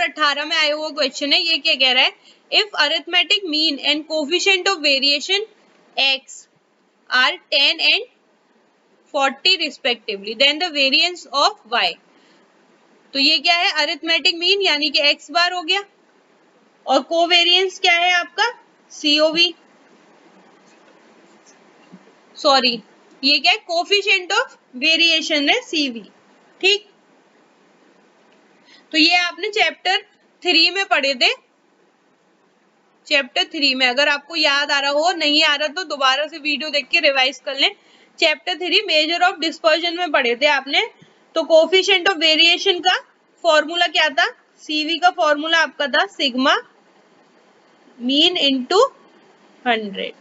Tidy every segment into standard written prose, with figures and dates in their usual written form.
2018 में आया हुआ क्वेश्चन है। ये क्या कह रहा है, if arithmetic mean and coefficient of variation x are 10 and 40 respectively then the variance of y। तो ये क्या है, अरिथमेटिक मीन यानी कि x बार हो गया, और कोवेरिएंस क्या है आपका COV, सॉरी ये क्या है, कोफिशिएंट ऑफ वेरिएशन है CV। ठीक, तो ये आपने चैप्टर 3 में पढ़े थे। चैप्टर 3 में अगर आपको याद आ रहा हो, नहीं आ रहा तो दोबारा से वीडियो देख के रिवाइज कर लें। चैप्टर 3 मेजर ऑफ डिस्पर्जन में पढ़े थे आपने। तो कोफिशिएंट ऑफ वेरिएशन का फॉर्मूला क्या था, CV का फॉर्मूला आपका था sigma mean into 100,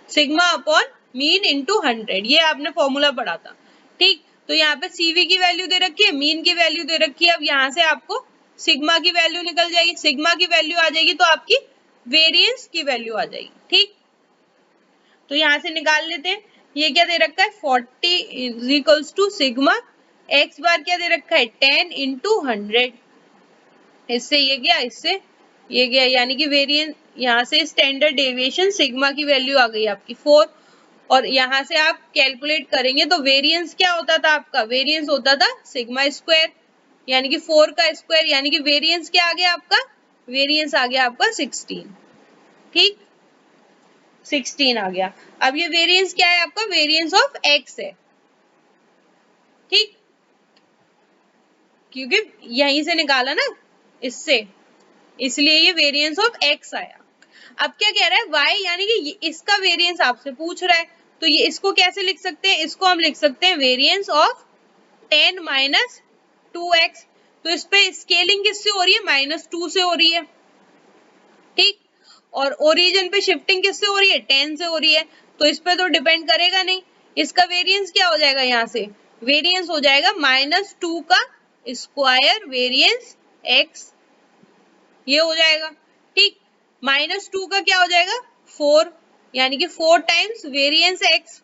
sigma upon mean into 100, ये आपने फॉर्मूला पढ़ा था। ठीक, तो यहाँ पे CV की वैल्यू दे रखी है, मीन की वैल्यू दे रखी है। अब यहाँ से आपको सिग्मा की वैल्यू निकल जाएगी, सिग्मा की वैल्यू आ जाएगी तो आपकी वेरिएंस की वैल्यू आ जाएगी। ठीक, तो यहाँ से निकाल लेते हैं। ये क्या दे रखा है 40 is equals to sigma, x bar क्या दे रखा है 10 इंटू 100, इससे ये गया, इससे ये गया, यानी कि वेरिएंस यहाँ से स्टैंडर्ड डेविएशन सिग्मा की वैल्यू आ गई आपकी 4, और यहाँ से आप कैलकुलेट करेंगे तो वेरिएंस क्या होता था आपका, वेरिएंस होता था सिग्मा स्क्वायर, यानी कि 4 का स्क्वायर, यानी कि वेरिएंस क्या आ गया आपका, वेरिएंस आ गया आपका 16। ठीक, 16 आ गया। अब ये वेरिएंस क्या है आपका, वेरिएंस ऑफ x है। ठीक, क्योंकि यहीं से निकाला ना इससे, इसलिए ये वेरिएंस ऑफ x आया। अब क्या कह रहा है y, यानी कि इसका वेरिएंस आपसे पूछ रहा है, तो ये इसको कैसे लिख सकते हैं, इसको हम लिख सकते हैं वेरिएंस ऑफ 10 माइनस 2x। तो इस पे स्केलिंग किससे हो रही है, -2 से हो रही है। ठीक, और ओरिजिन पे शिफ्टिंग किससे हो रही है, 10 से हो रही है, तो इस पे तो डिपेंड करेगा नहीं। इसका वेरिएंस क्या हो जाएगा, यहाँ से वेरिएंस हो जाएगा -2 का स्क्वायर वेरिएंस x, ये हो जाएगा। ठीक, -2 का क्या हो जाएगा 4, यानी कि 4 times variance x,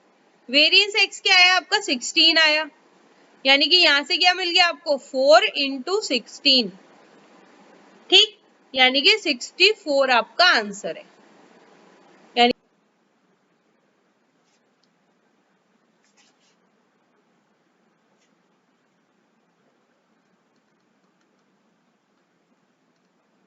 variance x क्या आया आपका 16 आया, यानी कि यहाँ से क्या मिल गया आपको 4 इंटू 16। ठीक, यानी कि 64 आपका आंसर है।